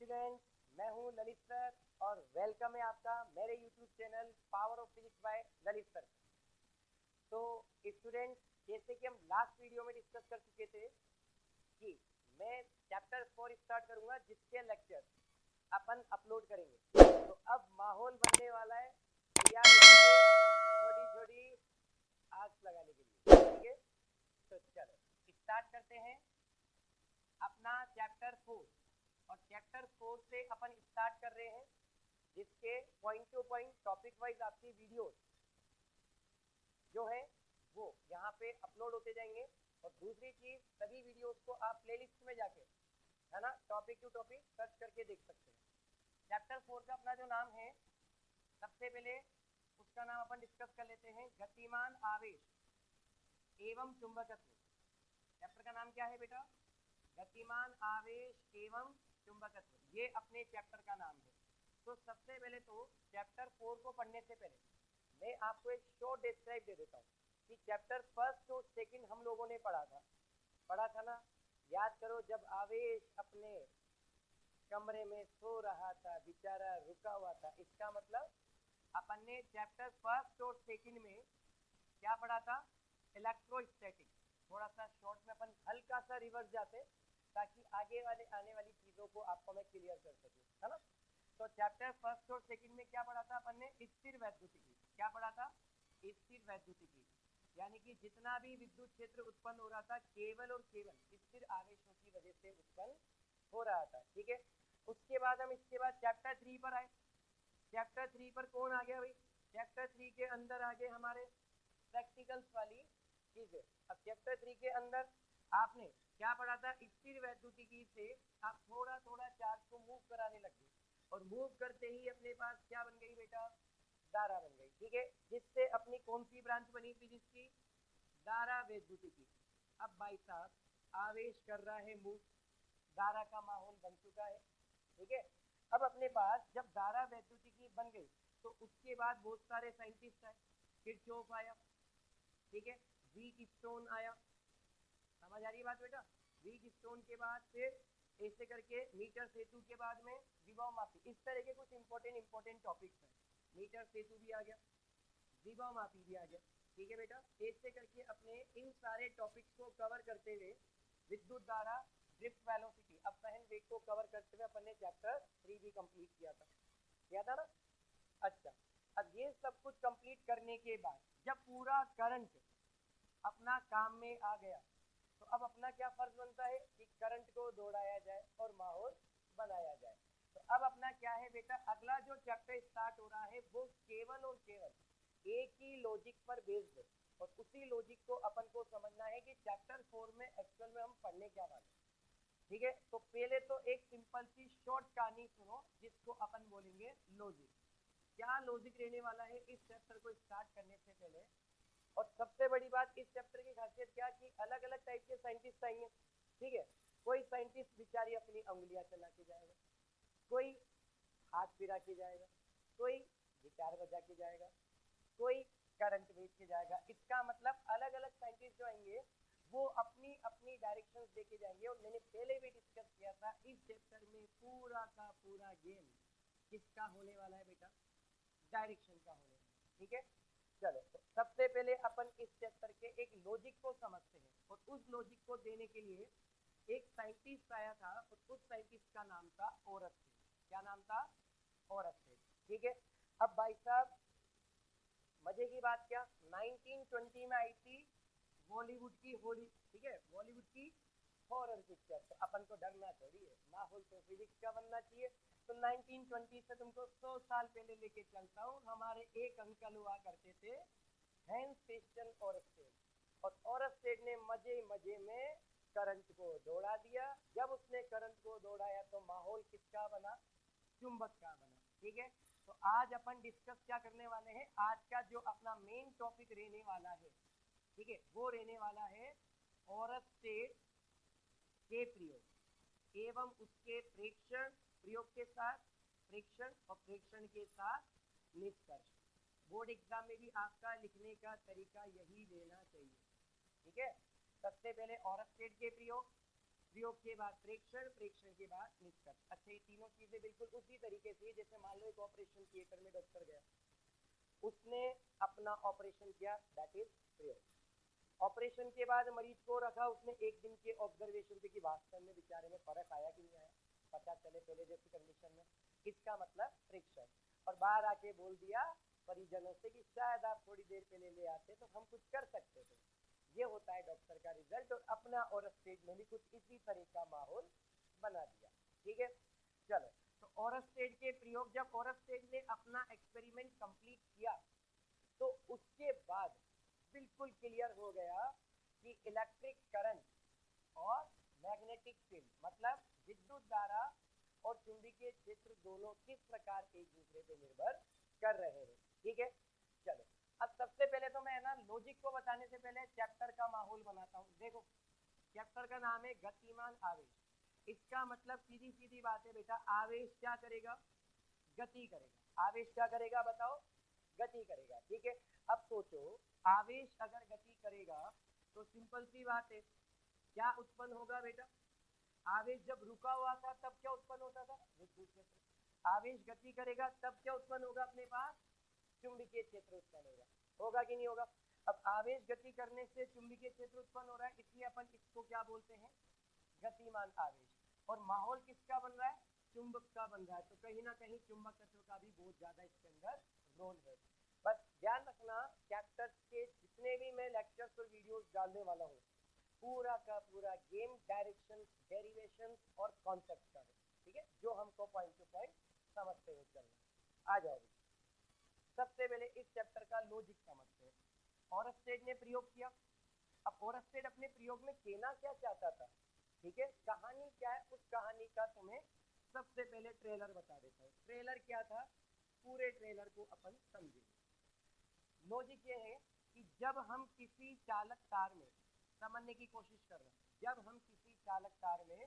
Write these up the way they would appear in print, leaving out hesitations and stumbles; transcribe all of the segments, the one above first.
Student, मैं हूं Lalit sir और वेलकम है आपका मेरे YouTube channel power of physics bye Lalit sir. तो स्टूडेंट, जैसे कि हम लास्ट वीडियो में डिस्कस कर चुके थे कि मैं चैप्टर 4 स्टार्ट करूंगा जिसके लेक्चर अपन अपलोड करेंगे। तो अब माहौल बनने वाला है तैयार छोटी छोटी आग लगाने के लिए, ठीक है। तो चलो स्टार्ट करते हैं अपना चैप्टर 4। और चैप्टर 4 से अपन स्टार्ट कर रहे हैं जिसके point two point topic wise आपकी वीडियो जो है वो यहाँ पे अपलोड होते जाएंगे। और दूसरी चीज, सभी वीडियोस को आप प्लेलिस्ट में जाके, है ना, टॉपिक टू टॉपिक सर्च करके देख सकते हैं। चैप्टर 4 का अपना जो नाम है, सबसे पहले उसका नाम अपन डिस्कस कर लेते हैं, गतिमान आवेश एवं चुंबकत्व। चैप्टर का नाम क्या है बेटा? गतिमान आवेश एवं चुंबकत्व, ये अपने चैप्टर का नाम है। तो सबसे पहले तो चैप्टर 4 को पढ़ने से पहले मैं आपको एक शॉर्ट डिस्क्राइब दे देता हूँ कि चैप्टर फर्स्ट और सेकंड हम लोगों ने पढ़ा था ना। याद करो, जब आवेश अपने कमरे में सो रहा था, बेचारा रुका हुआ था। इसका मतलब अपन ने चैप्टर फर्स्ट और सेकंड में क्या पढ़ा था? इलेक्ट्रोस्टैटिक। थोड़ा सा शॉर्ट में अपन हल्का सा रिवर्स जाते ताकि आगे वाले आने वाली चीजों को आपको मैं क्लियर कर सकूं, है ना। तो चैप्टर फर्स्ट और सेकंड में क्या पढ़ा था अपन ने? स्थिर वैद्युतिकी। क्या पढ़ा था? स्थिर वैद्युतिकी, यानी कि जितना भी विद्युत क्षेत्र उत्पन्न हो रहा था केवल और केवल स्थिर आवेशों की वजह से उत्पन्न हो रहा था, ठीक है। उसके बाद हम इसके बाद चैप्टर 3 पर आए। चैप्टर 3 पर कौन आ गया भाई? चैप्टर 3 के अंदर आ गए हमारे प्रैक्टिकल्स वाली चीजें। अब चैप्टर 3 के अंदर आपने क्या पढ़ा था? स्थिर वैद्युतिकी से आप थोड़ा थोड़ा चार्ज को मूव कराने लग गए और मूव करते ही अपने पास क्या बन गई बेटा? धारा बन गई, ठीक है। जिससे अपनी कौन सी ब्रांच बनी फिजिक्स की? धारा वैद्युतिकी। अब भाई साहब, आवेश कर रहा है मूव, धारा का माहौल बन चुका है, ठीक है। अब अपने पास जब धारा वैद्युतिकी बन गई तो उसके बाद बहुत सारे साइंटिस्ट आए। किरचॉफ आया, ठीक है, वीक स्टोन आया। समझ आ रही है बात बेटा? वीक स्टोन के बाद फिर ऐसे करके मीटर सेतु के बाद में विभव मापी। इस तरह के कुछ इंपॉर्टेंट टॉपिक्स हैं। मीटर सेतु भी आ गया, विभव मापी भी आ गया, ठीक है बेटा। ऐसे करके अपने इन सारे टॉपिक्स को कवर करते हुए विद्युत धारा, ड्रिफ्ट वेलोसिटी, अपवहन वेग को कवर करते हुए अपन ने चैप्टर 3 भी कंप्लीट किया था ना। अच्छा, अब ये सब कुछ कंप्लीट करने के बाद जब पूरा करंट अपना काम में आ गया तो अब अपना क्या फर्ज बनता है कि करंट को दौड़ाया जाए और माहौल बनाया जाए। तो अब अपना क्या है बेटा? अगला जो चैप्टर स्टार्ट हो रहा है वो केवल और केवल एक ही लॉजिक पर बेस्ड है। और उसी लॉजिक को अपन को समझना है कि चैप्टर 4 में एक्चुअल में हम पढ़ने क्या वाले, ठीक है। तो पहले तो एक सिंपल सी शॉर्ट कहानी सुनो जिसको अपन बोलेंगे लॉजिक। क्या लॉजिक रहने वाला है इस चैप्टर को स्टार्ट करने से पहले? और सबसे बड़ी बात इस चैप्टर की खासियत क्या कि अलग अलग टाइप के साइंटिस्ट आएंगे, ठीक है। कोई साइंटिस्ट बेचारी अपनी उंगलियां चला के जाएगा, कोई हाथ फिरा के जाएगा, कोई गिटार बजा के जाएगा, कोई करंट बेच के जाएगा। इसका मतलब अलग अलग साइंटिस्ट जो आएंगे वो अपनी अपनी डायरेक्शंस देके जाएंगे। और मैंने पहले भी डिस्कस किया था, इस चैप्टर में पूरा का पूरा गेम किसका होने वाला है बेटा? डायरेक्शन का होने वाला है, ठीक है। चलो, तो सबसे पहले अपन इस चैप्टर के एक लॉजिक को समझते हैं। और उस लॉजिक को देने के लिए एक साइंटिस्ट आया था और उस साइंटिस्ट का नाम था ओरस्टेड। क्या नाम था? ओरस्टेड, ठीक है। अब भाई साहब, मजे की बात क्या, 1920 में आई थी बॉलीवुड की होली, ठीक है, बॉलीवुड की हॉरर पिक्चर। तो अपन को डरना थोड़ी है, माहौल तो फिजिक्स का बनना चाहिए। तो 1920 से तुमको 100 साल पहले लेके चलता हूँ। हमारे एक अंकल हुआ करते थे, हैंस क्रिश्चियन ओरस्टेड। और ओरस्टेड ने मजे मजे में करंट को दौड़ा दिया। जब उसने करंट को दौड़ाया तो माहौल किसका बना? चुंबक का बना, ठीक है। तो आज अपन डिस्कस क्या करने वाले हैं? आज का जो अपना मेन टॉपिक रहने वाला है, ठीक है, वो रहने वाला है ओरस्टेड के प्रयोग एवं उसके प्रेक्षण, प्रयोग के साथ प्रेक्षण और प्रेक्षण के साथ निष्कर्ष। बोर्ड एग्जाम में भी आपका लिखने का तरीका यही रहना चाहिए, ठीक है। सबसे पहले ओरस्टेड के प्रयोग, प्रयोग के बाद प्रेक्षण, प्रेक्षण के बाद निष्कर्ष। अच्छा, ये तीनों चीजें बिल्कुल उसी तरीके से, जैसे मान लो एक ऑपरेशन थिएटर में डॉक्टर गया, उसने अपना ऑपरेशन किया, दैट इज प्रयोग। ऑपरेशन के बाद मरीज को रखा उसने, एक दिन के ऑब्जर्वेशन पे कि वास्तव में बेचारे में फर्क आया कि नहीं आया, पता चले पहले जैसी कंडीशन में, इसका मतलब प्रेक्षण। और बाहर आके बोल दिया परिजनों से कि शायद आप थोड़ी देर पहले ले आते तो हम कुछ कर सकते थे। ये होता है डॉक्टर का रिजल्ट। और अपना और स्टेज में भी कुछ इसी तरह का माहौल बना दिया। ठीक है, चलो। तो और स्टेज के प्रयोग, जब और स्टेज ने अपना एक्सपेरिमेंट कंप्लीट किया तो उसके बाद बिल्कुल क्लियर हो गया कि इलेक्ट्रिक करंट और मैग्नेटिक फील्ड, मतलब विद्युत धारा और चुंबकीय क्षेत्र दोनों किस प्रकार एक दूसरे पे निर्भर कर रहे हैं। ठीक है, चलो। अब सबसे पहले तो मैं ना लॉजिक को बताने से पहले चैप्टर का माहौल बनाता हूँ। देखो, चैप्टर का नाम है गतिमान आवेश। इसका मतलब सीधी सीधी बात है बेटा, आवेश क्या करेगा? गति करेगा। आवेश क्या करेगा बताओ? गति करेगा। ठीक है, अब सोचो, आवेश अगर गति करेगा तो सिंपल सी बात है, क्या उत्पन्न होगा बेटा? आवेश जब रुका हुआ था तब क्या उत्पन्न होता था? विद्युत क्षेत्र। आवेश गति करेगा तब क्या उत्पन्न होगा अपने पास? चुंबकीय क्षेत्र उत्पन्न होगा। होगा कि नहीं होगा? अब आवेश गति करने से चुंबकीय क्षेत्र उत्पन्न हो रहा है, इसलिए अपन इसको क्या बोलते हैं? गतिमान आवेश। और माहौल किसका बन रहा है? चुंबक का बन रहा है। तो कहीं ना कहीं चुंबकत्व का भी बहुत ज्यादा इसके अंदर रोल है। बस ध्यान रखना, चैप्टर्स के जितने भी मैं लेक्चर्स और वीडियोस डालने वाला हूँ, पूरा का पूरा गेम डायरेक्शन, डेरिवेशन और कॉन्सेप्ट का है। ठीक है, जो हमको पॉइंट टू पॉइंट समझते हुए चलना। आ जाओ, सबसे पहले इस चैप्टर का लॉजिक समझते हैं। ऑरस्टेड ने प्रयोग किया। अब ऑरस्टेड अपने प्रयोग में कहना क्या चाहता था? ठीक है, कहानी क्या है, उस कहानी का तुम्हें सबसे पहले ट्रेलर बता देता हूँ। ट्रेलर क्या था, पूरे ट्रेलर को अपन समझेंगे। लॉजिक ये है कि जब हम किसी चालक तार में समझने की कोशिश कर रहे हैं, जब हम किसी चालक तार में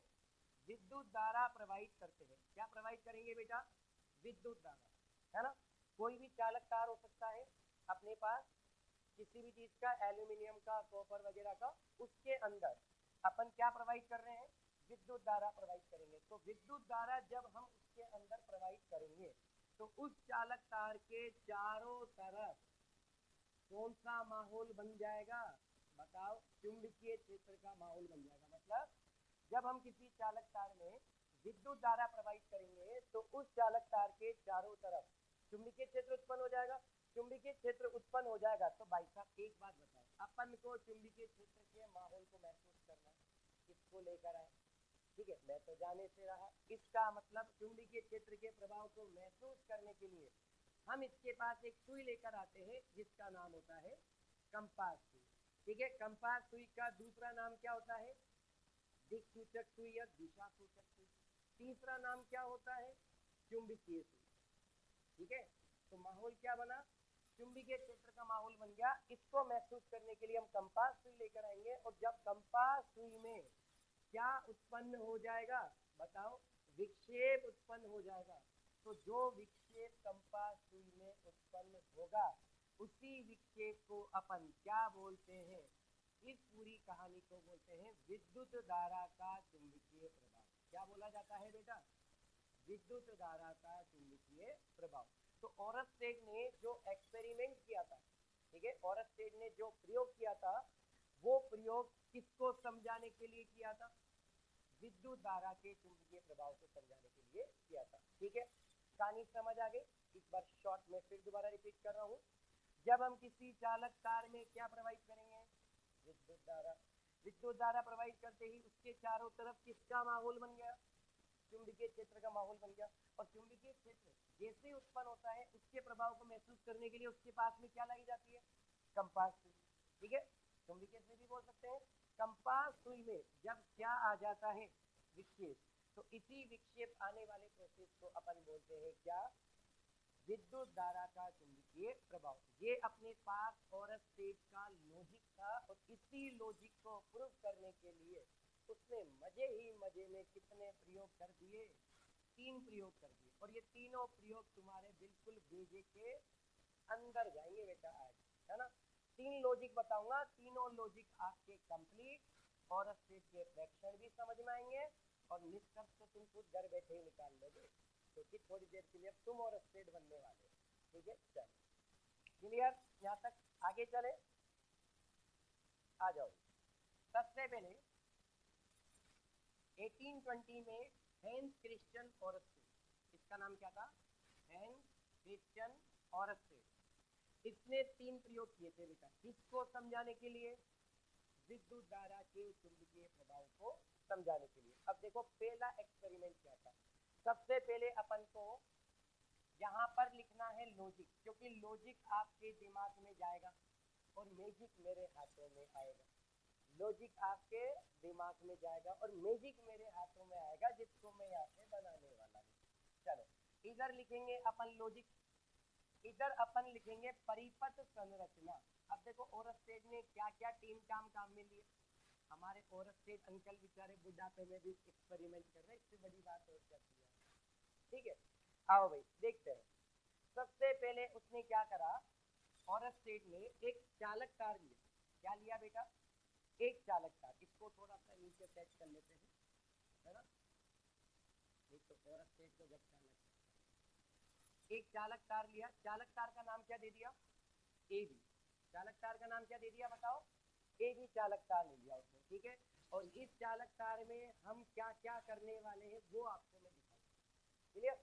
विद्युत धारा प्रवाहित करते हैं, क्या प्रवाहित करेंगे बेटा? विद्युत धारा, है ना। कोई भी चालक तार हो सकता है अपने पास, किसी भी चीज का, एल्यूमिनियम का, कॉपर वगैरह का, उसके अंदर अपन क्या प्रवाहित कर रहे हैं? विद्युत धारा प्रवाहित करेंगे। तो विद्युत धारा जब हम उसके अंदर प्रवाहित करेंगे तो उस चालक तार के चारों तरफ कौन सा माहौल बन जाएगा बताओ? चुंबकीय क्षेत्र का माहौल बन जाएगा। मतलब जब हम किसी चालक तार में विद्युत धारा प्रवाहित करेंगे तो उस चालक तार के चारों तरफ चुंबकीय क्षेत्र उत्पन्न हो जाएगा। चुंबकीय क्षेत्र उत्पन्न हो जाएगा तो भाई साहब एक बात बताओ, अपन को चुंबकीय क्षेत्र के माहौल को महसूस करना है, किसको लेकर आए? ठीक है, मैं तो जाने से रहा। इसका मतलब चुंबकीय क्षेत्र के प्रभाव को महसूस करने के लिए हम इसके पास एक सुई लेकर आते हैं जिसका नाम होता है कंपास सुई। ठीक है, कंपास सुई का दूसरा नाम क्या होता है? दिक्सूचक सुई या दिशा सूचक सुई। तीसरा नाम क्या होता है? चुंबकीय सुई। ठीक है, तो माहौल क्या बना? चुंबकीय क्षेत्र का माहौल बन गया। इसको महसूस करने के लिए हम कंपास सुई लेकर आएंगे और जब कंपास सुई में क्या उत्पन्न हो जाएगा बताओ? विक्षेप उत्पन्न हो जाएगा। तो जो विक्षेप कंपास सुई में उत्पन्न होगा उसी विक्षेप को अपन क्या बोलते हैं? इस पूरी कहानी को बोलते हैं विद्युत धारा का चुंबकीय प्रभाव। क्या बोला जाता है बेटा? विद्युत धारा का चुंबकीय प्रभाव। तो ऑरस्टेड ने जो एक्सपेरिमेंट किया था, ठीक है, ऑरस्टेड ने जो प्रयोग किया था वो प्रयोग किसको समझाने के लिए किया था? विद्युत धारा के चुंबकीय प्रभाव को समझाने के लिए किया था। ठीक है, कहानी समझ आ गई? इस बार शॉर्ट में फिर दोबारा रिपीट कर रहा हूँ। जब हम किसी चालक तार में क्या प्रवाहित करेंगे? विद्युत धारा। विद्युत धारा प्रवाहित करते ही उसके चारों तरफ किसका माहौल बन गया? चुंबकीय क्षेत्र का माहौल बन गया। और चुंबकीय क्षेत्र जैसे उत्पन्न होता है उसके प्रभाव को महसूस करने के लिए उसके पास में क्या लाई जाती है? कंपास सुई। ठीक है, चुंबकीय सुई भी बोल सकते हैं। कंपास सुई में जब क्या आ जाता है? विक्षेप। तो इसी विक्षेप आने वाले प्रोसेस को अपन बोलते हैं क्या? विद्युत धारा का चुंबकीय प्रभाव। ये अपने पास ऑरस्टेड का लॉजिक था और इसी लॉजिक को प्रूव करने के लिए उसने मजे ही मजे में कितने प्रयोग कर दिए? 3 प्रयोग कर दिए। और ये तीनों प्रयोग तुम्हारे बिल्कुल बेजे के अंदर जाएंगे बेटा आज, है ना। 3 लॉजिक बताऊंगा, तीनों लॉजिक आपके कंप्लीट और स्टेट के फ्रैक्शन भी समझ में आएंगे और निष्कर्ष तो तुम खुद घर बैठे ही निकाल लोगे, क्योंकि थोड़ी देर के लिए तुम और स्टेट बनने वाले। ठीक है, चलो क्लियर यहाँ तक, आगे चले, आ जाओ। सबसे पहले 1820 में हैंस क्रिश्चियन ऑरस्टेड, इसका नाम क्या था, हैंस क्रिश्चियन ऑरस्टेड। इसने 3 प्रयोग किए थे बेटा, किसको समझाने के लिए, विद्युत धारा के चुंबकीय प्रभाव को समझाने के लिए। अब देखो पहला एक्सपेरिमेंट क्या था, सबसे पहले अपन को यहाँ पर लिखना है लॉजिक, क्योंकि लॉजिक आपके दिमाग में जाएगा और मैजिक मेरे हाथों में आएगा। लॉजिक आपके दिमाग में जाएगा और मैजिक मेरे हाथों में आएगा, जिसको मैं यहाँ पे बनाने वाला हूँ। चलो इधर लिखेंगे अपन लॉजिक, इधर अपन लिखेंगे परिपथ संरचना। अब देखो ओरस्टेड ने क्या क्या टीम काम में लिए, हमारे ओरस्टेड अंकल बेचारे बुढ़ापे में भी एक्सपेरिमेंट कर रहे हैं, इससे बड़ी बात हो जाती है। ठीक है, आओ भाई देखते हैं। सबसे पहले उसने क्या करा, ओरस्टेड ने एक चालक तार लिया। क्या लिया बेटा, एक चालक तार। इसको थोड़ा सा नीचे सेट कर लेते हैं, है ना, नहीं तो ओरस्टेड को जब एक चालक तार लिया, चालक तार का नाम क्या दे दिया, एबी। चालक तार का नाम क्या दे दिया बताओ, एबी चालक तार ले लिया उसने। ठीक है, और इस चालक तार में हम क्या क्या करने वाले हैं वो आपको मैं दिखाऊंगा। क्लियर,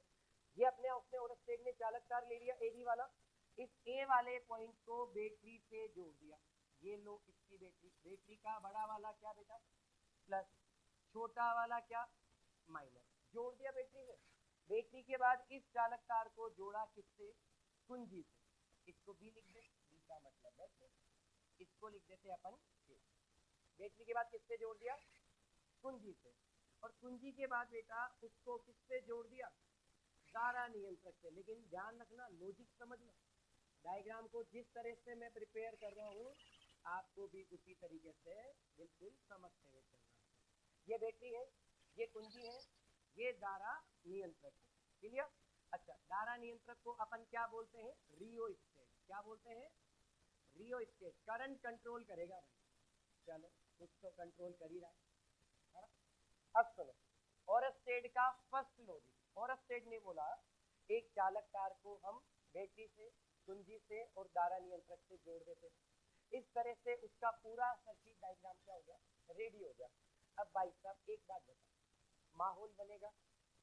ये अपने उसने ओरस्टेड ने चालक तार ले लिया एबी वाला, इस ए वाले पॉइंट को बैटरी से जोड़ दिया। ये लो इसकी बैटरी, बैटरी का बड़ा वाला क्या बेटा प्लस, छोटा वाला क्या माइनस, जोड़ दिया बैटरी में। बैटरी के बाद इस चालक तार को जोड़ा किससे, कुंजी से। इसको बी लिख दे, बी का मतलब है, इसको लिख देते अपन ए। बैटरी के बाद किससे जोड़ दिया, कुंजी से, और कुंजी के बाद बेटा उसको किससे जोड़ दिया, धारा नियंत्रक से। लेकिन ध्यान रखना, लॉजिक समझना, डायग्राम को जिस तरह से मैं प्रिपेयर कर रहा हूँ आपको भी उसी तरीके से बिल्कुल समझते हुए चलना। ये बैटरी है, ये कुंजी है, ये धारा नियंत्रक है। क्लियर, अच्छा धारा नियंत्रक को अपन क्या बोलते हैं, रियोस्टेट। क्या बोलते हैं, रियोस्टेट। करंट कंट्रोल करेगा भाई, चलो कुछ तो कंट्रोल कर ही रहा है। अब सुनो, ओरस्टेड का फर्स्ट लॉजिक, ओरस्टेड ने बोला एक चालक तार को हम बैटरी से, कुंजी से और धारा नियंत्रक से जोड़ देते। इस तरह से उसका पूरा सर्किट डायग्राम क्या हो गया, रेडी हो गया। अब भाई साहब एक बात बता, माहौल बनेगा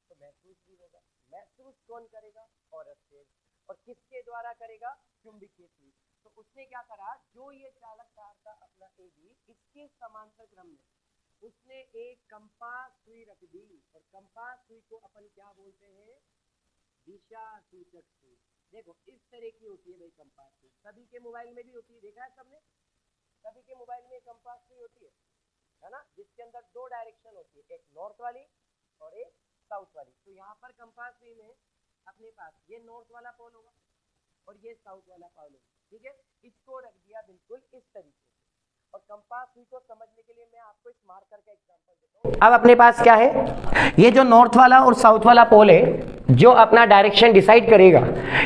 तो महसूस भी होगा, महसूस कौन करेगा, ओरस्टेड, और किसके द्वारा करेगा, चुंबकीय सुई। तो उसने क्या करा, जो ये चालक तार था अपना एबी, इसके समांतर क्रम में उसने एक कंपास सुई रख दी, और कंपास सुई को अपन क्या बोलते हैं, दिशा सूचक सुई। देखो इस तरह की होती है भाई कंपास सुई, सभी के मोबाइल में भी होती है, देखा है सबने, सभी के मोबाइल में कंपास सुई होती है ना, जिसके अंदर 2 डायरेक्शन होती है, एक नॉर्थ वाली और एक साउथ वाली। तो यहाँ पर कंपास सुई में अपने पास ये नॉर्थ वाला पोल होगा और ये साउथ वाला पोल होगा। ठीक है, इसको रख दिया बिल्कुल इस तरीके से। और कंपास सुई को समझने के लिए मैं आपको इस मार्कर का एग्जांपल देता हूँ। अब अपने पास क्या है, ये जो नॉर्थ वाला और साउथ वाला पोल है, जो अपना डायरेक्शन डिसाइड करेगा,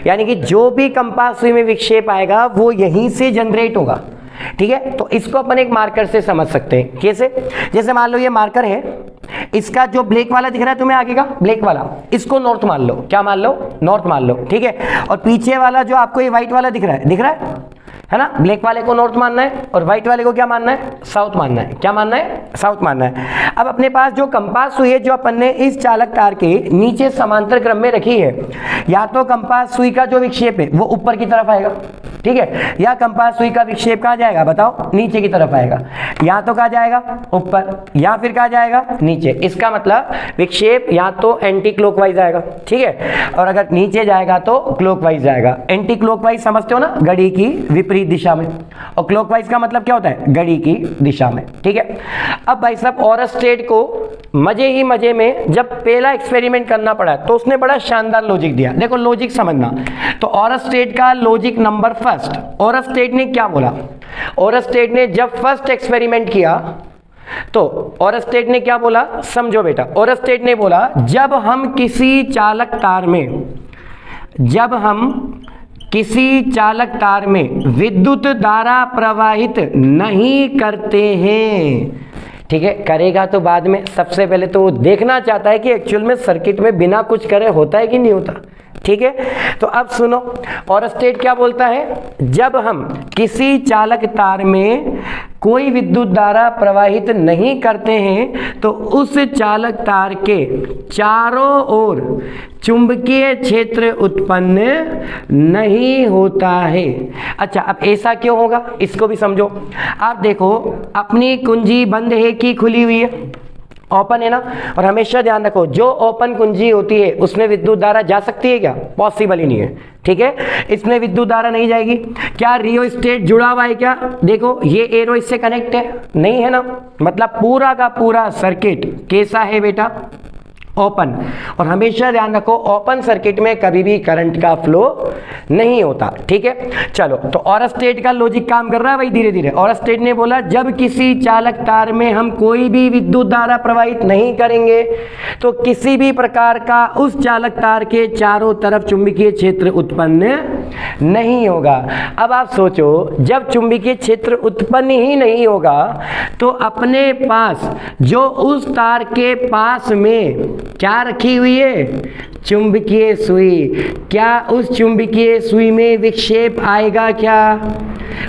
यानी कि जो भी कंपास सुई में विक्षेप आएगा वो यहीं से जनरेट होगा। ठीक है, तो इसको अपन एक मार्कर से समझ सकते हैं। कैसे, जैसे मान लो ये मार्कर है, इसका जो ब्लैक वाला दिख रहा है तुम्हें आगे का ब्लैक वाला, इसको नॉर्थ मान लो। क्या मान लो, नॉर्थ मान लो। ठीक है, और पीछे वाला जो आपको ये व्हाइट वाला दिख रहा है ना, ब्लैक वाले को नॉर्थ मानना है और व्हाइट वाले को क्या मानना है, साउथ मानना है। क्या मानना है, साउथ मानना है। अब अपने पास जो कंपास सुई है, जो अपन ने इस चालक तार के नीचे समांतर क्रम में रखी है, या तो कंपास सुई का जो विक्षेप है वो ऊपर की तरफ आएगा, ठीक है, या कंपास सुई का विक्षेप कहाँ जाएगा बताओ, नीचे की तरफ आएगा। या तो कहाँ जाएगा, ऊपर, या फिर कहाँ जाएगा, नीचे। इसका मतलब विक्षेप या तो एंटी क्लॉकवाइज आएगा, ठीक है, और अगर नीचे जाएगा तो क्लॉकवाइज जाएगा। एंटी क्लॉकवाइज समझते हो ना, घड़ी की विपरीत दिशा में, और क्लॉकवाइज का मतलब क्या होता है, घड़ी की दिशा में। ठीक है, अब भाई साहब ओरस्टेड को मजे ही मजे में जब पहला एक्सपेरिमेंट करना पड़ा तो उसने बड़ा शानदार लॉजिक दिया। देखो लॉजिक समझना, तो ओरस्टेड का लॉजिक नंबर फर्स्ट, ओरस्टेड ने क्या बोला, ओरस्टेड ने जब फर्स्ट एक्सपेरिमेंट किया तो ओरस्टेड ने क्या बोला, समझो बेटा, ओरस्टेड ने बोला जब हम किसी चालक तार में विद्युत धारा प्रवाहित नहीं करते हैं, ठीक है, करेगा तो बाद में, सबसे पहले तो वो देखना चाहता है कि एक्चुअल में सर्किट में बिना कुछ करे होता है कि नहीं होता। ठीक है, तो अब सुनो, और स्टेट क्या बोलता है, जब हम किसी चालक तार में कोई विद्युत धारा प्रवाहित नहीं करते हैं तो उस चालक तार के चारों ओर चुंबकीय क्षेत्र उत्पन्न नहीं होता है। अच्छा, अब ऐसा क्यों होगा इसको भी समझो। आप देखो, अपनी कुंजी बंद है कि खुली हुई है, ओपन है ना, और हमेशा ध्यान रखो जो ओपन कुंजी होती है उसमें विद्युत धारा जा सकती है क्या, पॉसिबल ही नहीं है। ठीक है, इसमें विद्युत धारा नहीं जाएगी। क्या रियोस्टेट जुड़ा हुआ है क्या, देखो ये एरो इससे कनेक्ट है, नहीं है ना, मतलब पूरा का पूरा सर्किट कैसा है बेटा, ओपन। और हमेशा ध्यान रखो ओपन सर्किट में कभी भी करंट का फ्लो नहीं होता। ठीक है, चलो, तो और स्टेट का लॉजिक काम कर रहा है भाई धीरे धीरे। और स्टेट ने बोला जब किसी चालक तार में हम कोई भी विद्युत धारा प्रवाहित नहीं करेंगे तो किसी भी प्रकार का उस चालक तार के चारों तरफ चुंबकीय क्षेत्र उत्पन्न नहीं होगा। अब आप सोचो, जब चुंबकीय क्षेत्र उत्पन्न ही नहीं होगा तो अपने पास जो उस तार के पास में क्या रखी हुई है, चुंबकीय सुई, क्या उस चुंबकीय सुई में विक्षेप आएगा, क्या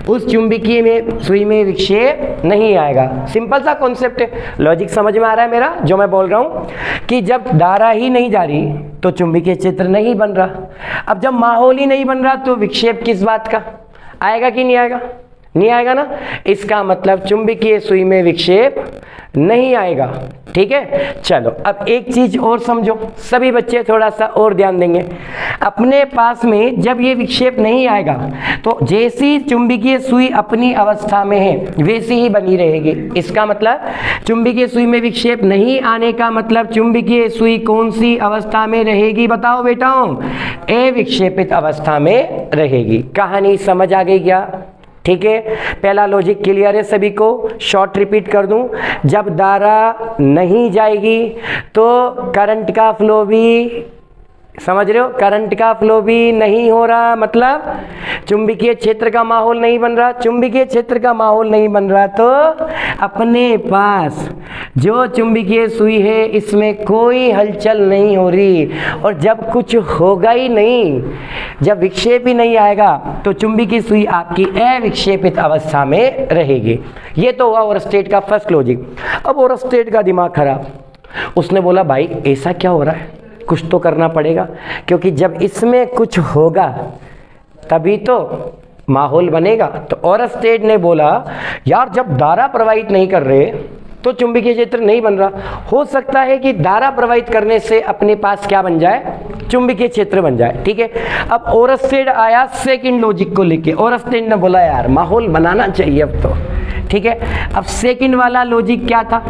उस चुंबकीय में सुई में विक्षेप नहीं आएगा। सिंपल सा कॉन्सेप्ट है, लॉजिक समझ में आ रहा है मेरा जो मैं बोल रहा हूं, कि जब धारा ही नहीं जा रही तो चुंबकीय क्षेत्र नहीं बन रहा। अब जब माहौल ही नहीं बन रहा तो विक्षेप किस बात का आएगा कि नहीं आएगा, नहीं आएगा ना, इसका मतलब चुंबकीय सुई में विक्षेप नहीं आएगा। ठीक है, चलो अब एक चीज और समझो, सभी बच्चे थोड़ा सा और ध्यान देंगे। अपने पास में जब ये विक्षेप नहीं आएगा तो जैसी चुंबकीय सुई अपनी अवस्था में है वैसी ही बनी रहेगी। इसका मतलब चुंबकीय सुई में विक्षेप नहीं आने का मतलब चुंबकीय सुई कौन सी अवस्था में रहेगी, बताओ बेटाओं, अविक्षेपित अवस्था में रहेगी। कहानी समझ आ गई क्या? ठीक है, पहला लॉजिक क्लियर है सभी को, शॉर्ट रिपीट कर दूं, जब धारा नहीं जाएगी तो करंट का फ्लो भी, समझ रहे हो, करंट का फ्लो भी नहीं हो रहा, मतलब चुंबकीय क्षेत्र का माहौल नहीं बन रहा। चुंबकीय क्षेत्र का माहौल नहीं बन रहा तो अपने पास जो चुंबकीय सुई है इसमें कोई हलचल नहीं हो रही, और जब कुछ होगा ही नहीं, जब विक्षेप ही नहीं आएगा तो चुंबकीय सुई आपकी अविक्षेपित अवस्था में रहेगी। ये तो हुआ और स्टेट का फर्स्ट लॉजिक। अब और स्टेट का दिमाग खराब, उसने बोला भाई ऐसा क्या हो रहा है, कुछ तो करना पड़ेगा, क्योंकि जब इसमें कुछ होगा तभी तो माहौल बनेगा। तो और स्टेट ने बोला यार जब धारा प्रवाहित नहीं कर रहे तो चुंबकीय क्षेत्र नहीं बन रहा, हो सकता है कि धारा प्रवाहित करने से अपने पास क्या बन जाए, चुंबकीय क्षेत्र बन जाए। ठीक है, अब और स्टेट आया सेकंड लॉजिक को लेके, और स्टेट ने बोला यार माहौल बनाना चाहिए अब तो। ठीक है, अब सेकंड वाला लॉजिक क्या था,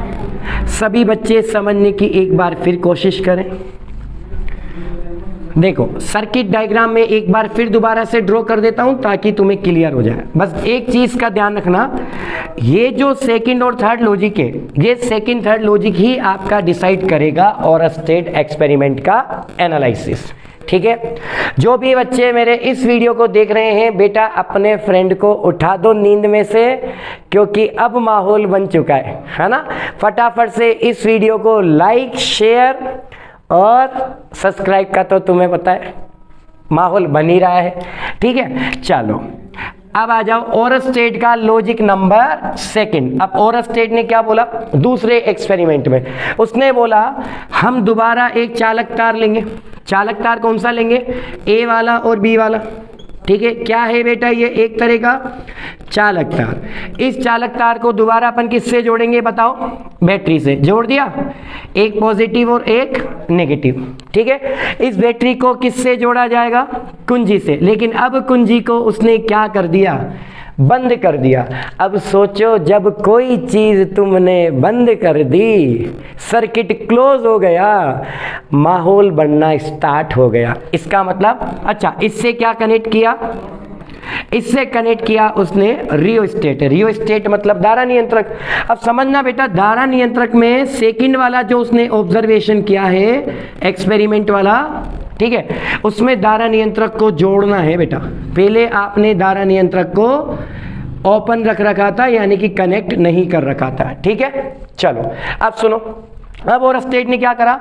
सभी बच्चे समझने की एक बार फिर कोशिश करें। देखो सर्किट डायग्राम में एक बार फिर दोबारा से ड्रॉ कर देता हूं ताकि तुम्हें क्लियर हो जाए। बस एक चीज का ध्यान रखना, ये जो सेकंड और थर्ड लॉजिक है, ये सेकंड थर्ड लॉजिक ही आपका डिसाइड करेगा और स्टेट एक्सपेरिमेंट का एनालिसिस। ठीक है, जो भी बच्चे मेरे इस वीडियो को देख रहे हैं बेटा अपने फ्रेंड को उठा दो नींद में से, क्योंकि अब माहौल बन चुका है ना। फटाफट से इस वीडियो को लाइक, शेयर और सब्सक्राइब का तो तुम्हें पता है माहौल बन ही रहा है। ठीक है, चलो अब आ जाओ और स्टेट का लॉजिक नंबर सेकंड। अब और स्टेट ने क्या बोला दूसरे एक्सपेरिमेंट में, उसने बोला हम दोबारा एक चालक तार लेंगे। चालक तार कौन सा लेंगे, ए वाला और बी वाला। ठीक है, क्या है बेटा ये एक तरह का चालक तार। इस चालक तार को दोबारा अपन किससे जोड़ेंगे बताओ, बैटरी से। जोड़ दिया, एक पॉजिटिव और एक नेगेटिव। ठीक है, इस बैटरी को किससे जोड़ा जाएगा, कुंजी से। लेकिन अब कुंजी को उसने क्या कर दिया, बंद कर दिया। अब सोचो जब कोई चीज तुमने बंद कर दी, सर्किट क्लोज हो गया, माहौल बनना स्टार्ट हो गया। इसका मतलब अच्छा इससे क्या कनेक्ट किया, इससे कनेक्ट किया उसने रियोस्टेट। रियोस्टेट मतलब धारा नियंत्रक। अब समझना बेटा, धारा नियंत्रक में सेकंड वाला जो उसने ऑब्जर्वेशन किया है एक्सपेरिमेंट वाला, ठीक है, उसमें धारा नियंत्रक को जोड़ना है बेटा। पहले आपने धारा नियंत्रक को ओपन रख रखा था, यानी कि कनेक्ट नहीं कर रखा था। ठीक है, चलो अब सुनो। अब और स्टेट ने क्या करा,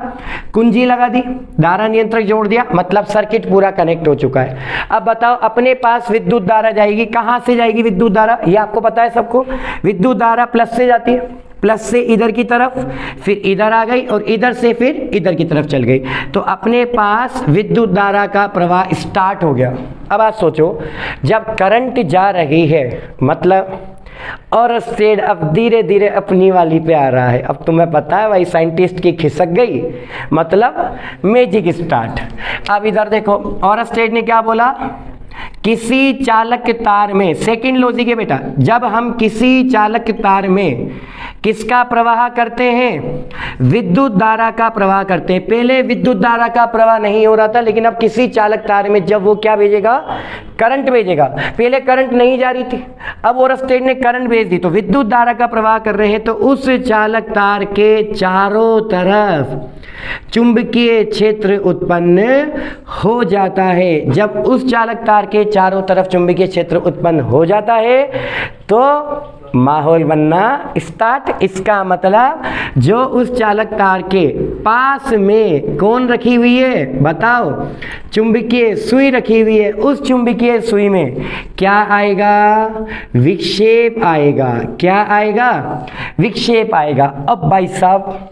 कुंजी लगा दी, धारा नियंत्रक जोड़ दिया, मतलब सर्किट पूरा कनेक्ट हो चुका है। अब बताओ, अपने पास विद्युत धारा जाएगी, कहां से जाएगी विद्युत धारा, ये आपको पता है सबको। विद्युत धारा प्लस से जाती है, प्लस से इधर की तरफ, फिर इधर आ गई और इधर से फिर इधर की तरफ चल गई। तो अपने पास विद्युत धारा का प्रवाह स्टार्ट हो गया। अब आप सोचो, जब करंट जा रही है मतलब और स्टेट अब धीरे धीरे अपनी वाली पे आ रहा है। अब तुम्हें पता है भाई, साइंटिस्ट की खिसक गई, मतलब मैजिक स्टार्ट। अब इधर देखो, और स्टेट ने क्या बोला, किसी चालक तार में, सेकंड लॉजिक है बेटा, जब हम किसी चालक तार में किसका प्रवाह करते हैं, विद्युत धारा का प्रवाह करते हैं। पहले विद्युत धारा का प्रवाह नहीं हो रहा था, लेकिन अब किसी चालक तार में जब वो क्या भेजेगा, करंट भेजेगा। पहले करंट नहीं जा रही थी, अब और स्टेट ने करंट भेज दी, तो विद्युत धारा का प्रवाह कर रहे हैं। तो उस चालक तार के चारों तरफ चुंबकीय क्षेत्र उत्पन्न हो जाता है। जब उस चालक तार के चारों तरफ चुंबकीय क्षेत्र उत्पन्न हो जाता है तो माहौल बनना स्टार्ट। इसका मतलब जो उस चालक तार के पास में कौन रखी हुई है, बताओ, चुंबकीय सुई रखी हुई है। उस चुंबकीय सुई में क्या आएगा, विक्षेप आएगा। क्या आएगा, विक्षेप आएगा। अब भाई साहब,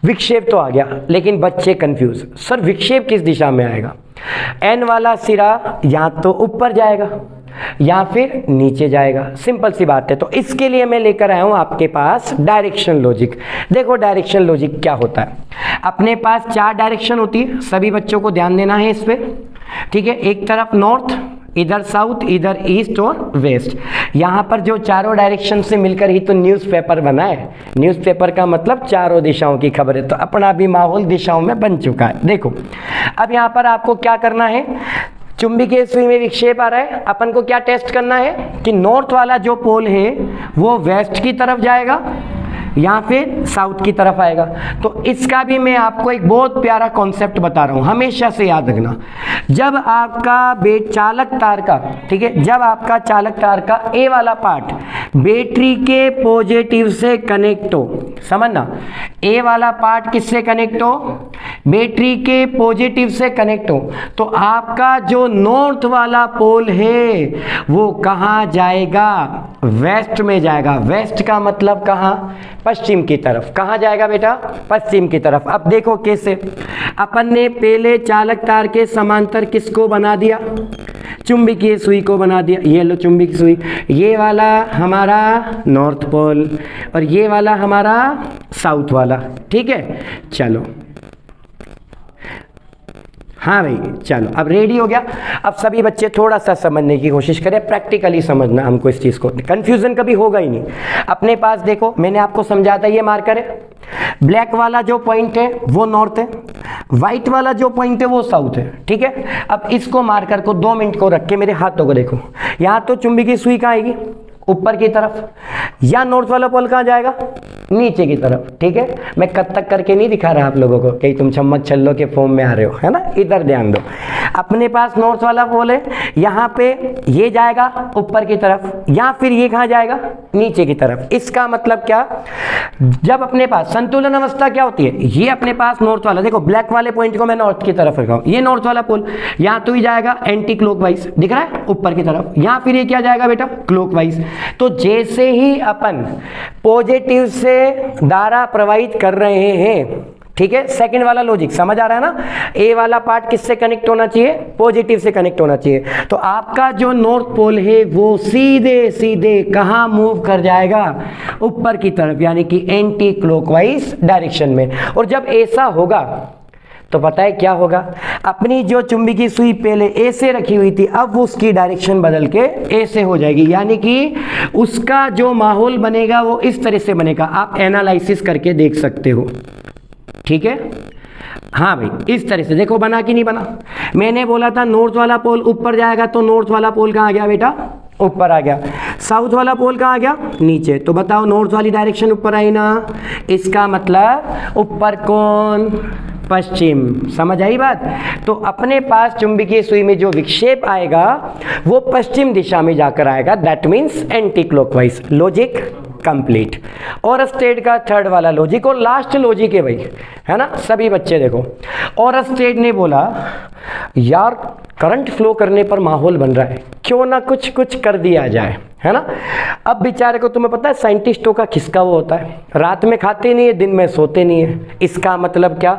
विक्षेप तो आ गया, लेकिन बच्चे कंफ्यूज, सर विक्षेप किस दिशा में आएगा। एन वाला सिरा या तो ऊपर जाएगा या फिर नीचे जाएगा, सिंपल सी बात है। तो इसके लिए मैं लेकर आया हूं आपके पास डायरेक्शन लॉजिक। देखो डायरेक्शन लॉजिक क्या होता है, अपने पास 4 डायरेक्शन होती है, सभी बच्चों को ध्यान देना है इस पे। ठीक है, एक तरफ नॉर्थ, इधर साउथ, इधर ईस्ट और वेस्ट। यहाँ पर जो चारों डायरेक्शन से मिलकर ही तो न्यूज़पेपर बना है। न्यूज़पेपर का मतलब चारों दिशाओं की खबर है, तो अपना भी माहौल दिशाओं में बन चुका है। देखो अब यहाँ पर आपको क्या करना है, चुंबकीय सुई में विक्षेप आ रहा है, अपन को क्या टेस्ट करना है कि नॉर्थ वाला जो पोल है वो वेस्ट की तरफ जाएगा या फिर साउथ की तरफ आएगा। तो इसका भी मैं आपको एक बहुत प्यारा कॉन्सेप्ट बता रहा हूं, हमेशा से याद रखना। जब आपका चालक तार का, ठीक है, जब आपका चालक तार का ए वाला पार्ट बैटरी के पॉजिटिव से कनेक्ट हो, समझना, ए वाला पार्ट किससे कनेक्ट हो, बैटरी के पॉजिटिव से कनेक्ट हो, तो आपका जो नॉर्थ वाला पोल है वो कहां जाएगा, वेस्ट में जाएगा। वेस्ट का मतलब कहां, पश्चिम की तरफ। कहां जाएगा बेटा, पश्चिम की तरफ। अब देखो कैसे, अपन ने पहले चालक तार के समांतर किसको बना दिया, चुंबकीय सुई को बना दिया। ये लो चुंबकीय सुई, ये वाला हमारा नॉर्थ पोल और ये वाला हमारा साउथ वाला। ठीक है, चलो हाँ भाई, चलो अब रेडी हो गया। अब सभी बच्चे थोड़ा सा समझने की कोशिश करें, प्रैक्टिकली समझना हमको इस चीज़ को, कंफ्यूजन कभी होगा ही नहीं। अपने पास देखो, मैंने आपको समझा था, ये मार्कर है, ब्लैक वाला जो पॉइंट है वो नॉर्थ है, व्हाइट वाला जो पॉइंट है वो साउथ है। ठीक है, अब इसको मार्कर को 2 मिनट को रख के मेरे हाथों को देखो, यहाँ तो चुंबकीय सुई कहाँ आएगी, ऊपर की तरफ, या नॉर्थ वाला पोल कहाँ जाएगा, नीचे की तरफ। ठीक है, मैं कद तक करके नहीं दिखा रहा आप लोगों को कि तुम चम्मच छल्लो के फॉर्म में आ रहे हो, है ना, इधर ध्यान दो। अपने पास नॉर्थ वाला पोल है, यहाँ पे ये जाएगा ऊपर की तरफ, या फिर ये कहाँ जाएगा, नीचे की तरफ। इसका मतलब क्या, जब अपने पास संतुलन अवस्था क्या होती है, ये अपने पास नॉर्थ वाला, देखो ब्लैक वाले पॉइंट को मैं नॉर्थ की तरफ रखा हूँ, ये नॉर्थ वाला पोल, यहाँ तो ही जाएगा एंटी क्लॉकवाइज, दिख रहा है, ऊपर की तरफ, या फिर ये क्या जाएगा बेटा, क्लॉकवाइज। तो जैसे ही अपन पॉजिटिव से धारा प्रवाहित कर रहे हैं, ठीक है, सेकंड वाला लॉजिक समझ आ रहा है ना, ए वाला पार्ट किससे कनेक्ट होना चाहिए, पॉजिटिव से कनेक्ट होना चाहिए। तो आपका जो नॉर्थ पोल है वो सीधे सीधे कहां मूव कर जाएगा, ऊपर की तरफ, यानी कि एंटी क्लॉकवाइज डायरेक्शन में। और जब ऐसा होगा तो पता है क्या होगा, अपनी जो चुंबकीय सुई पहले ए से रखी हुई थी, अब उसकी डायरेक्शन बदल के ए से हो जाएगी, यानी कि उसका जो माहौल बनेगा वो इस तरह से बनेगा। आप एनालिसिस करके देख सकते हो। ठीक है, हाँ भाई, इस तरह से देखो बना कि नहीं बना। मैंने बोला था नॉर्थ वाला पोल ऊपर जाएगा, तो नॉर्थ वाला पोल कहाँ आ गया बेटा, ऊपर आ गया। साउथ वाला पोल कहाँ आ गया, नीचे। तो बताओ नॉर्थ वाली डायरेक्शन ऊपर आई ना, इसका मतलब ऊपर कौन, पश्चिम। समझ आई बात? तो अपने पास चुंबकीय सुई में जो विक्षेप आएगा वो पश्चिम दिशा में जाकर आएगा, that means anti clockwise. Logic complete. और स्टेट का थर्ड वाला लॉजिक और लास्ट लॉजिक है भाई, है ना सभी बच्चे देखो। और स्टेट ने बोला यार करंट फ्लो करने पर माहौल बन रहा है, क्यों ना कुछ कुछ कर दिया जाए, है ना। अब बेचारे को तुम्हें पता है साइंटिस्टों का खिसका वो होता है, रात में खाते नहीं है, दिन में सोते नहीं है। इसका मतलब क्या,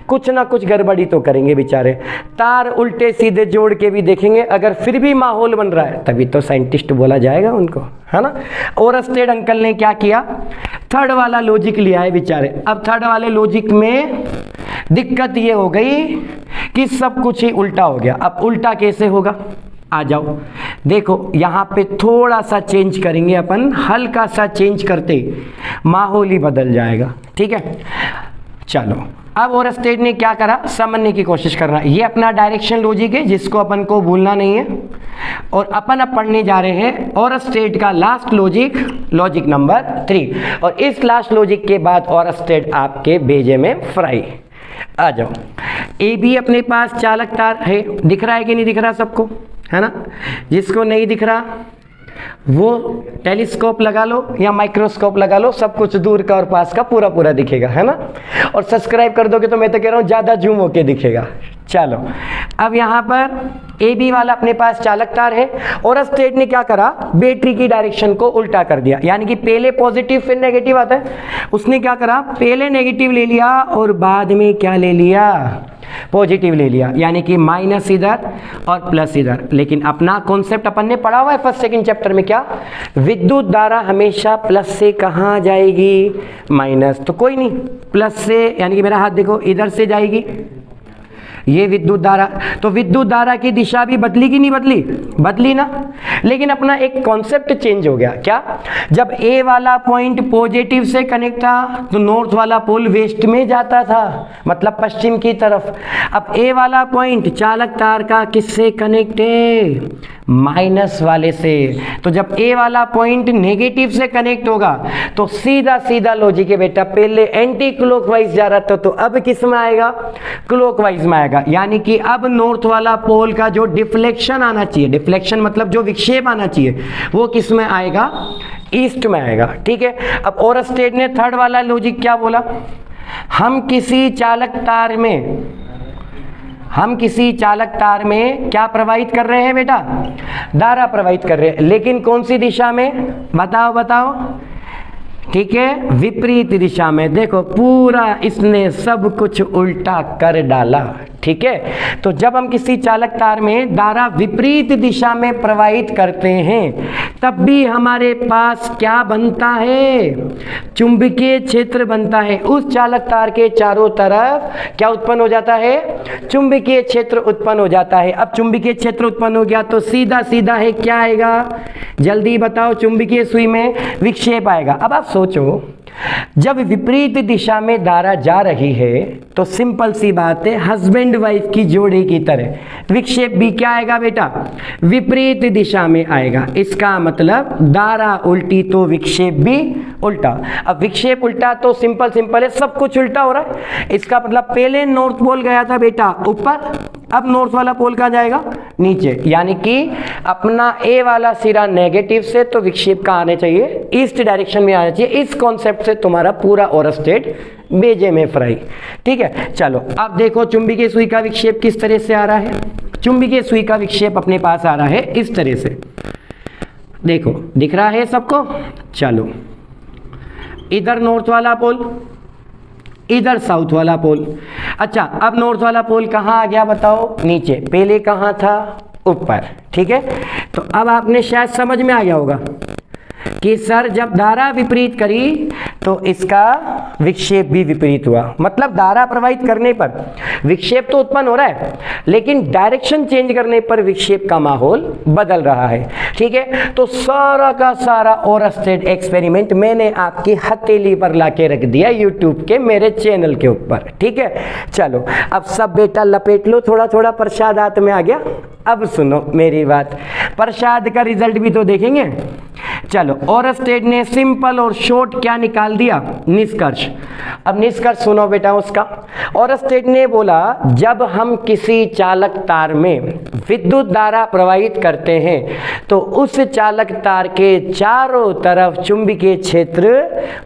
कुछ ना कुछ गड़बड़ी तो करेंगे बेचारे। तार उल्टे सीधे जोड़ के भी देखेंगे, अगर फिर भी माहौल बन रहा है तभी तो साइंटिस्ट बोला जाएगा उनको, है ना। और स्टेट अंकल ने क्या किया, थर्ड वाला लॉजिक लिया है बेचारे। अब थर्ड वाले लॉजिक में दिक्कत ये हो गई कि सब कुछ ही उल्टा हो गया। अब उल्टा कैसे होगा, आ जाओ देखो, यहाँ पे थोड़ा सा चेंज करेंगे अपन, हल्का सा चेंज करते माहौल ही बदल जाएगा, ठीक है। चलो अब और स्टेट ने क्या करा, समझने की कोशिश करना। ये अपना डायरेक्शन लॉजिक है जिसको अपन को भूलना नहीं है। और अपन अब पढ़ने जा रहे हैं और स्टेट का लास्ट लॉजिक, लॉजिक नंबर 3। और इस लास्ट लॉजिक के बाद और स्टेट आपके भेजे में फ्राई। आ जाओ, ए बी अपने पास चालक तार है, दिख रहा है कि नहीं दिख रहा सबको, है ना। जिसको नहीं दिख रहा वो टेलीस्कोप लगा लो या माइक्रोस्कोप लगा लो, सब कुछ दूर का और पास का पूरा पूरा दिखेगा, है ना। और सब्सक्राइब कर दोगे तो मैं तो कह रहा हूँ ज़्यादा जूम होके दिखेगा। चलो अब यहाँ पर ए बी वाला अपने पास चालक तार है और स्टेट ने क्या करा, बैटरी की डायरेक्शन को उल्टा कर दिया। यानी कि पहले पॉजिटिव फिर नेगेटिव आता है, उसने क्या करा, पहले नेगेटिव ले लिया और बाद में क्या ले लिया, पॉजिटिव ले लिया। यानी कि माइनस इधर और प्लस इधर। लेकिन अपना कॉन्सेप्ट अपन ने पढ़ा हुआ है फर्स्ट सेकंड चैप्टर में, क्या, विद्युत धारा हमेशा प्लस से कहाँ जाएगी, माइनस। तो कोई नहीं, प्लस से यानी कि मेरा हाथ देखो इधर से जाएगी ये विद्युत धारा। तो विद्युत धारा की दिशा भी बदली कि नहीं बदली, बदली ना। लेकिन अपना एक कॉन्सेप्ट चेंज हो गया, क्या, जब ए वाला पॉइंट पॉजिटिव से कनेक्ट था तो नॉर्थ वाला पोल वेस्ट में जाता था, मतलब पश्चिम की तरफ। अब ए वाला पॉइंट चालक तार का किससे कनेक्ट है, माइनस वाले से। तो जब ए वाला पॉइंट नेगेटिव से कनेक्ट होगा तो सीधा सीधा लॉजिक है बेटा, पहले एंटी क्लॉकवाइज जा रहा था तो अब किस में आएगा, क्लॉकवाइज में आएगा। यानी कि अब नॉर्थ वाला पोल का जो डिफ्लेक्शन आना चाहिए, डिफ्लेक्शन मतलब जो विक्षेप आना चाहिए, वो किस में आएगा, ईस्ट में आएगा, ठीक है। अब और स्टेट ने थर्ड वाला लॉजिक क्या बोला, हम किसी चालक तार में क्या प्रवाहित कर रहे हैं बेटा, धारा प्रवाहित कर रहे हैं। लेकिन कौन सी दिशा में, बताओ, ठीक है, विपरीत दिशा में। देखो पूरा इसने सब कुछ उल्टा कर डाला, ठीक है। तो जब हम किसी चालक तार में धारा विपरीत दिशा में प्रवाहित करते हैं तब भी हमारे पास क्या बनता है, चुंबकीय क्षेत्र बनता है। उस चालक तार के चारों तरफ क्या उत्पन्न हो जाता है, चुंबकीय क्षेत्र उत्पन्न हो जाता है। अब चुंबकीय क्षेत्र उत्पन्न हो गया तो सीधा सीधा है क्या आएगा, जल्दी बताओ, चुंबकीय सुई में विक्षेप आएगा। अब आप सोचो, जब विपरीत दिशा में धारा जा रही है तो सिंपल सी बात है, हस्बैंड वाइफ की जोड़ी की तरह विक्षेप भी क्या आएगा बेटा, विपरीत दिशा में आएगा। इसका मतलब धारा उल्टी तो विक्षेप भी उल्टा। अब विक्षेप उल्टा तो सिंपल है, सब कुछ उल्टा हो रहा है। इसका मतलब पहले नॉर्थ पोल गया था बेटा ऊपर, अब नॉर्थ वाला पोल कहाँ जाएगा, नीचे। यानी कि अपना ए वाला सिरा नेगेटिव से तो विक्षेप कहाँ आने चाहिए, ईस्ट डायरेक्शन में आना चाहिए। इस कॉन्सेप्ट से तुम्हारा पूरा और स्टेट बेजे में फ्राई, ठीक है। चलो अब देखो चुंबकीय सुई का विक्षेप किस तरह से आ रहा है। चुंबकीय सुई का विक्षेप अपने पास आ रहा है इस तरह से, देखो दिख रहा है सबको। चलो इधर नॉर्थ वाला पोल, इधर साउथ वाला पोल। अच्छा अब नॉर्थ वाला पोल कहाँ आ गया बताओ, नीचे। पहले कहाँ था, ऊपर, ठीक है। तो अब आपने शायद समझ में आ गया होगा कि सर जब धारा विपरीत करी तो इसका विक्षेप भी विपरीत हुआ। मतलब धारा प्रवाहित करने पर विक्षेप तो उत्पन्न हो रहा है, लेकिन डायरेक्शन चेंज करने पर विक्षेप का माहौल बदल रहा है, ठीक है। तो सारा का सारा और स्टेट एक्सपेरिमेंट मैंने आपकी हथेली पर लाके रख दिया यूट्यूब के मेरे चैनल के ऊपर, ठीक है। चलो अब सब बेटा लपेट लो, थोड़ा थोड़ा प्रसाद हाथ में आ गया। अब सुनो मेरी बात, प्रसाद का रिजल्ट भी तो देखेंगे। चलो, ओरस्टेड ने सिंपल और शॉर्ट क्या निकाल दिया, निष्कर्ष। अब निष्कर्ष सुनो बेटा उसका। ओरस्टेड ने बोला जब हम किसी चालक तार में विद्युत धारा प्रवाहित करते हैं तो उस चालक तार के चारों तरफ चुंबकीय क्षेत्र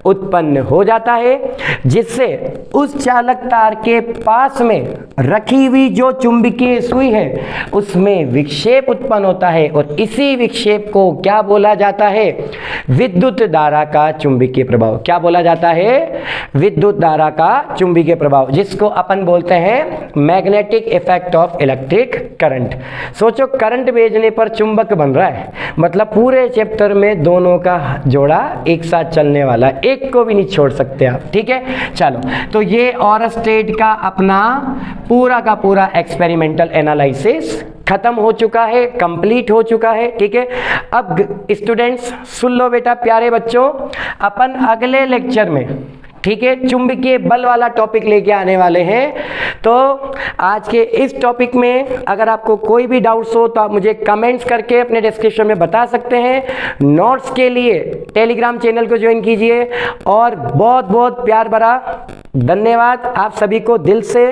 उत्पन्न हो जाता है, जिससे उस चालक तार के पास में रखी हुई जो चुंबकीय सुई है उसमें विक्षेप उत्पन्न होता है, और इसी विक्षेप को क्या बोला जाता है, विद्युत धारा का चुंबकीय प्रभाव। क्या बोला जाता है, विद्युत धारा का चुंबकीय प्रभाव, जिसको अपन बोलते हैं magnetic effect of electric current. सोचो, करंट भेजने पर चुंबक बन रहा है, मतलब पूरे चैप्टर में दोनों का जोड़ा एक साथ चलने वाला, एक को भी नहीं छोड़ सकते आप, ठीक है। चलो, तो ये ओरस्टेड का अपना पूरा का पूरा एक्सपेरिमेंटल एनालिसिस खत्म हो चुका है, कंप्लीट हो चुका है, ठीक है। अब स्टूडेंट्स सुन लो बेटा, प्यारे बच्चों, अपन अगले लेक्चर में, ठीक है, चुंबकीय बल वाला टॉपिक लेके आने वाले हैं। तो आज के इस टॉपिक में अगर आपको कोई भी डाउट्स हो तो आप मुझे कमेंट्स करके अपने डिस्क्रिप्शन में बता सकते हैं। नोट्स के लिए टेलीग्राम चैनल को ज्वाइन कीजिए, और बहुत बहुत प्यार भरा धन्यवाद आप सभी को दिल से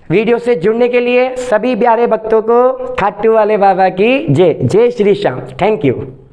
वीडियो से जुड़ने के लिए। सभी प्यारे भक्तों को खाटू वाले बाबा की जय। जय श्री श्याम। Thank you.